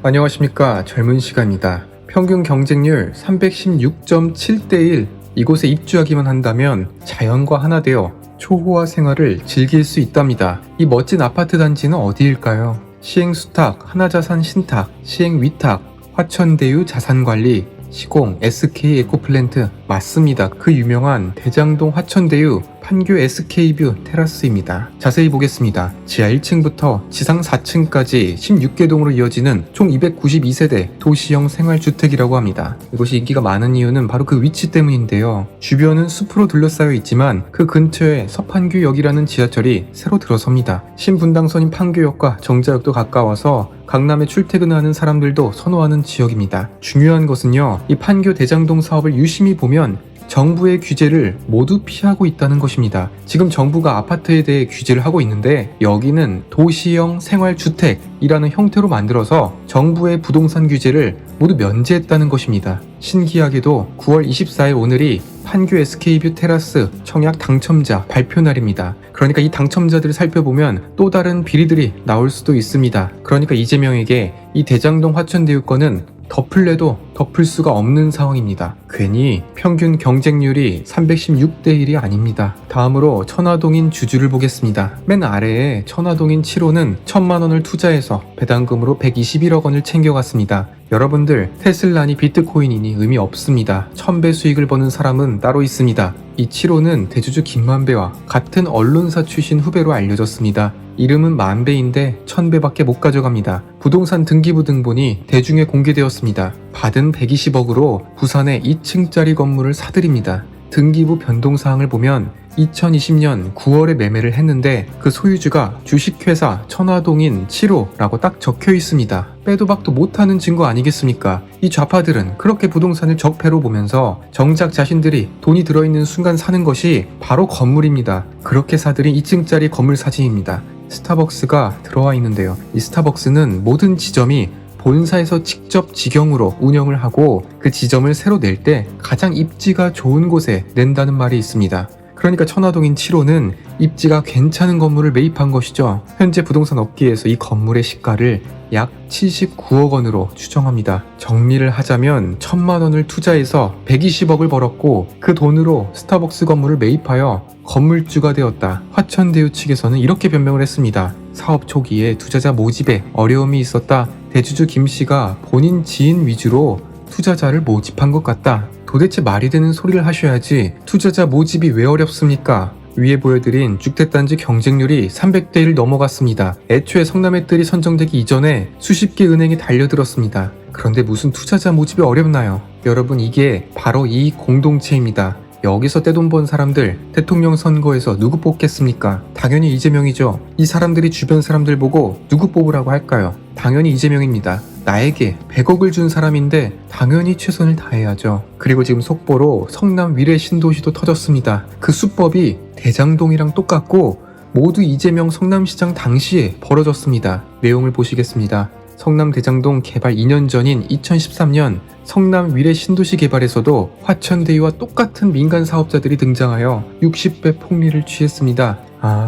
안녕하십니까. 젊은 시간이다. 평균 경쟁률 316.7대1. 이곳에 입주하기만 한다면 자연과 하나 되어 초호화 생활을 즐길 수 있답니다. 이 멋진 아파트 단지는 어디일까요? 시행수탁, 하나자산 신탁, 시행위탁, 화천대유 자산관리, 시공 SK 에코플랜트 맞습니다. 그 유명한 대장동 화천대유 판교 SK뷰 테라스입니다. 자세히 보겠습니다. 지하 1층부터 지상 4층까지 16개 동으로 이어지는 총 292세대 도시형 생활주택이라고 합니다. 이곳이 인기가 많은 이유는 바로 그 위치 때문인데요. 주변은 숲으로 둘러싸여 있지만 그 근처에 서판교역이라는 지하철이 새로 들어섭니다. 신분당선인 판교역과 정자역도 가까워서 강남에 출퇴근하는 사람들도 선호하는 지역입니다. 중요한 것은요, 이 판교 대장동 사업을 유심히 보면 정부의 규제를 모두 피하고 있다는 것입니다. 지금 정부가 아파트에 대해 규제를 하고 있는데 여기는 도시형 생활주택이라는 형태로 만들어서 정부의 부동산 규제를 모두 면제했다는 것입니다. 신기하게도 9월 24일 오늘이 판교 SK뷰 테라스 청약 당첨자 발표 날입니다. 그러니까 이 당첨자들을 살펴보면 또 다른 비리들이 나올 수도 있습니다. 그러니까 이재명에게 이 대장동 화천대유권은 덮을래도 덮을 수가 없는 상황입니다. 괜히 평균 경쟁률이 316대1이 아닙니다. 다음으로 천화동인 주주를 보겠습니다. 맨 아래에 천화동인 7호는 1000만원을 투자해서 배당금으로 121억 원을 챙겨갔습니다. 여러분들, 테슬라니 비트코인이니 의미 없습니다. 1000배 수익을 버는 사람은 따로 있습니다. 이 7호는 대주주 김만배와 같은 언론사 출신 후배로 알려졌습니다. 이름은 만배인데 1000배밖에 못 가져갑니다. 부동산 등기부 등본이 대중에 공개되었습니다. 받은 120억으로 부산에 2층짜리 건물을 사들입니다. 등기부 변동사항을 보면 2020년 9월에 매매를 했는데 그 소유주가 주식회사 천화동인 7호라고 딱 적혀 있습니다. 빼도 박도 못하는 증거 아니겠습니까? 이 좌파들은 그렇게 부동산을 적폐로 보면서 정작 자신들이 돈이 들어있는 순간 사는 것이 바로 건물입니다. 그렇게 사들인 2층짜리 건물 사진입니다. 스타벅스가 들어와 있는데요. 이 스타벅스는 모든 지점이 본사에서 직접 직영으로 운영을 하고 그 지점을 새로 낼 때 가장 입지가 좋은 곳에 낸다는 말이 있습니다. 그러니까 천화동인 7호는 입지가 괜찮은 건물을 매입한 것이죠. 현재 부동산 업계에서 이 건물의 시가를 약 79억 원으로 추정합니다. 정리를 하자면 1000만 원을 투자해서 120억을 벌었고 그 돈으로 스타벅스 건물을 매입하여 건물주가 되었다. 화천대유 측에서는 이렇게 변명을 했습니다. 사업 초기에 투자자 모집에 어려움이 있었다. 대주주 김 씨가 본인 지인 위주로 투자자를 모집한 것 같다. 도대체 말이 되는 소리를 하셔야지 투자자 모집이 왜 어렵습니까? 위에 보여드린 주택단지 경쟁률이 300대1 넘어갔습니다. 애초에 성남의뜰이 선정되기 이전에 수십 개 은행이 달려들었습니다. 그런데 무슨 투자자 모집이 어렵나요? 여러분, 이게 바로 이 공동체입니다. 여기서 떼돈 번 사람들 대통령 선거에서 누구 뽑겠습니까? 당연히 이재명이죠. 이 사람들이 주변 사람들 보고 누구 뽑으라고 할까요? 당연히 이재명입니다. 나에게 100억을 준 사람인데 당연히 최선을 다해야죠. 그리고 지금 속보로 성남 위례 신도시도 터졌습니다. 그 수법이 대장동이랑 똑같고 모두 이재명 성남시장 당시에 벌어졌습니다. 내용을 보시겠습니다. 성남 대장동 개발 2년 전인 2013년 성남 위례 신도시 개발에서도 화천대유와 똑같은 민간 사업자들이 등장하여 60배 폭리를 취했습니다.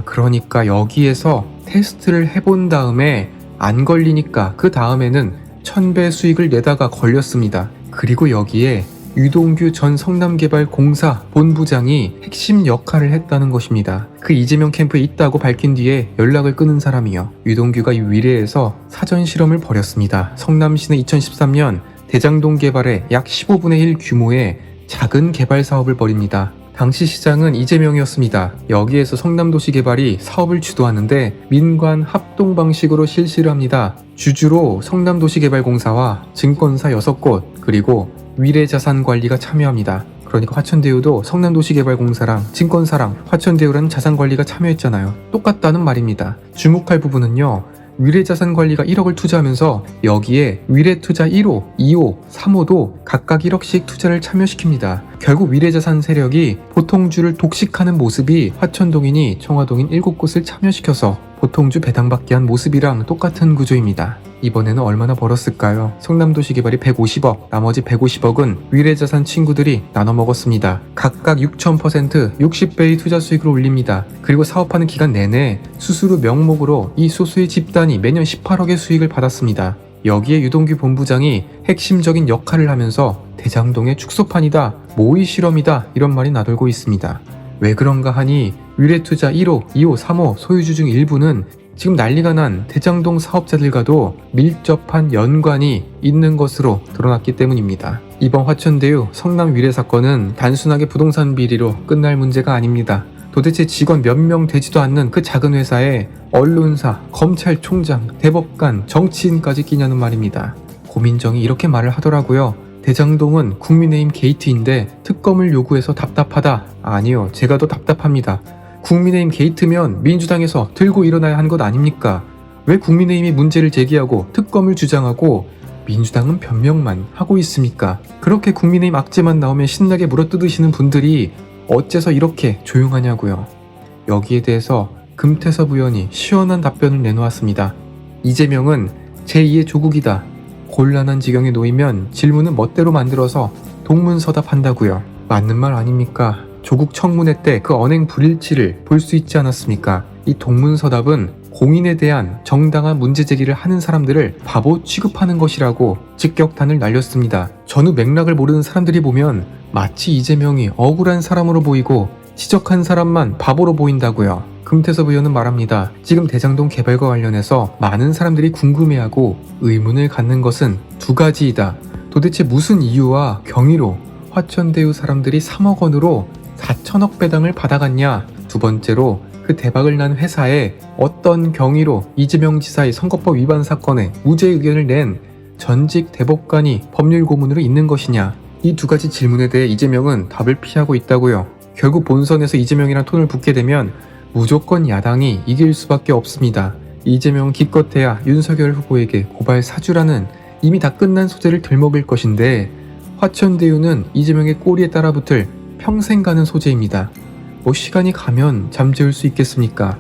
그러니까 여기에서 테스트를 해본 다음에 안 걸리니까 그 다음에는 1000배 수익을 내다가 걸렸습니다. 그리고 여기에 유동규 전 성남개발공사 본부장이 핵심 역할을 했다는 것입니다. 그 이재명 캠프에 있다고 밝힌 뒤에 연락을 끊은 사람이요. 유동규가 이 위례에서 사전 실험을 벌였습니다. 성남시는 2013년 대장동 개발에 약 15분의 1 규모의 작은 개발 사업을 벌입니다. 당시 시장은 이재명이었습니다. 여기에서 성남도시개발이 사업을 주도하는데 민관 합동 방식으로 실시를 합니다. 주주로 성남도시개발공사와 증권사 6곳 그리고 위례자산관리가 참여합니다. 그러니까 화천대유도 성남도시개발공사랑 증권사랑 화천대유라는 자산관리가 참여했잖아요. 똑같다는 말입니다. 주목할 부분은요, 위례자산관리가 1억을 투자하면서 여기에 위례투자 1호, 2호, 3호도 각각 1억씩 투자를 참여시킵니다. 결국 위례자산 세력이 보통주를 독식하는 모습이 화천동인이 청화동인 7곳을 참여시켜서 보통주 배당받게 한 모습이랑 똑같은 구조입니다. 이번에는 얼마나 벌었을까요? 성남도시개발이 150억, 나머지 150억은 위례자산 친구들이 나눠 먹었습니다. 각각 6000%, 60배의 투자 수익을 올립니다. 그리고 사업하는 기간 내내 수수료 명목으로 이 소수의 집단이 매년 18억의 수익을 받았습니다. 여기에 유동규 본부장이 핵심적인 역할을 하면서 대장동의 축소판이다, 모의 실험이다 이런 말이 나돌고 있습니다. 왜 그런가 하니 위례투자 1호, 2호, 3호 소유주 중 일부는 지금 난리가 난 대장동 사업자들과도 밀접한 연관이 있는 것으로 드러났기 때문입니다. 이번 화천대유 성남 위례 사건은 단순하게 부동산 비리로 끝날 문제가 아닙니다. 도대체 직원 몇 명 되지도 않는 그 작은 회사에 언론사, 검찰총장, 대법관, 정치인까지 끼냐는 말입니다. 고민정이 이렇게 말을 하더라고요. 대장동은 국민의힘 게이트인데 특검을 요구해서 답답하다. 아니요, 제가 더 답답합니다. 국민의힘 게이트면 민주당에서 들고 일어나야 하는 것 아닙니까? 왜 국민의힘이 문제를 제기하고 특검을 주장하고 민주당은 변명만 하고 있습니까? 그렇게 국민의힘 악재만 나오면 신나게 물어뜯으시는 분들이 어째서 이렇게 조용하냐고요. 여기에 대해서 금태섭 의원이 시원한 답변을 내놓았습니다. 이재명은 제2의 조국이다. 곤란한 지경에 놓이면 질문은 멋대로 만들어서 동문서답한다고요. 맞는 말 아닙니까? 조국 청문회 때 그 언행 불일치를 볼 수 있지 않았습니까? 이 동문서답은 공인에 대한 정당한 문제 제기를 하는 사람들을 바보 취급하는 것이라고 직격탄을 날렸습니다. 전후 맥락을 모르는 사람들이 보면 마치 이재명이 억울한 사람으로 보이고 지적한 사람만 바보로 보인다고요. 금태섭 의원은 말합니다. 지금 대장동 개발과 관련해서 많은 사람들이 궁금해하고 의문을 갖는 것은 두 가지이다. 도대체 무슨 이유와 경위로 화천대유 사람들이 3억 원으로 4천억 배당을 받아갔냐? 두 번째로 그 대박을 난 회사에 어떤 경위로 이재명 지사의 선거법 위반 사건에 무죄 의견을 낸 전직 대법관이 법률 고문으로 있는 것이냐? 이 두 가지 질문에 대해 이재명은 답을 피하고 있다고요. 결국 본선에서 이재명이랑 톤을 붙게 되면 무조건 야당이 이길 수밖에 없습니다. 이재명은 기껏해야 윤석열 후보에게 고발 사주라는 이미 다 끝난 소재를 들먹일 것인데 화천대유는 이재명의 꼬리에 따라붙을 평생 가는 소재입니다. 뭐 시간이 가면 잠재울 수 있겠습니까?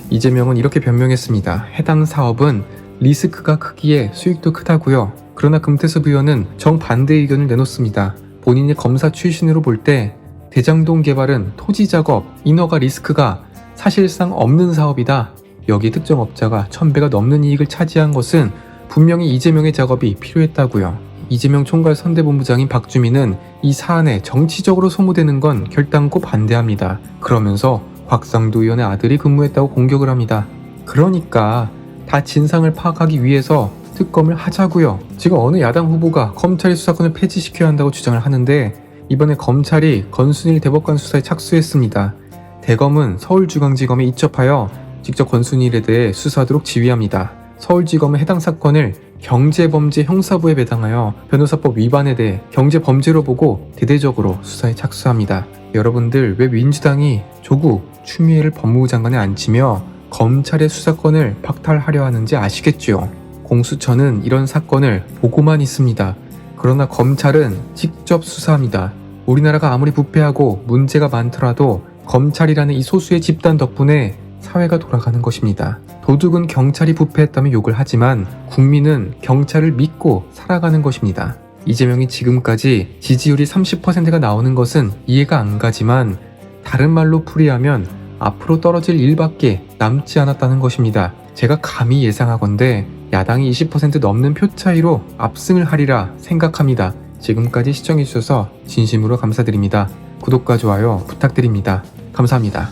이재명은 이렇게 변명했습니다. 해당 사업은 리스크가 크기에 수익도 크다고요. 그러나 금태섭 의원은 정반대 의견을 내놓습니다. 본인이 검사 출신으로 볼 때 대장동 개발은 토지 작업, 인허가 리스크가 사실상 없는 사업이다. 여기 특정 업자가 1000배가 넘는 이익을 차지한 것은 분명히 이재명의 작업이 필요했다고요. 이재명 총괄 선대본부장인 박주민은 이 사안에 정치적으로 소모되는 건 결단코 반대합니다. 그러면서 곽상도 의원의 아들이 근무했다고 공격을 합니다. 그러니까 다 진상을 파악하기 위해서 특검을 하자고요. 지금 어느 야당 후보가 검찰이 수사권을 폐지시켜야 한다고 주장을 하는데 이번에 검찰이 권순일 대법관 수사에 착수했습니다. 대검은 서울중앙지검에 이첩하여 직접 권순일에 대해 수사하도록 지휘합니다. 서울지검은 해당 사건을 경제범죄 형사부에 배당하여 변호사법 위반에 대해 경제범죄로 보고 대대적으로 수사에 착수합니다. 여러분들 왜 민주당이 조국, 추미애를 법무부 장관에 앉히며 검찰의 수사권을 박탈하려 하는지 아시겠죠? 공수처는 이런 사건을 보고만 있습니다. 그러나 검찰은 직접 수사합니다. 우리나라가 아무리 부패하고 문제가 많더라도 검찰이라는 이 소수의 집단 덕분에 사회가 돌아가는 것입니다. 도둑은 경찰이 부패했다면 욕을 하지만 국민은 경찰을 믿고 살아가는 것입니다. 이재명이 지금까지 지지율이 30%가 나오는 것은 이해가 안 가지만 다른 말로 풀이하면 앞으로 떨어질 일밖에 남지 않았다는 것입니다. 제가 감히 예상하건대 야당이 20% 넘는 표 차이로 압승을 하리라 생각합니다. 지금까지 시청해주셔서 진심으로 감사드립니다. 구독과 좋아요 부탁드립니다. 감사합니다.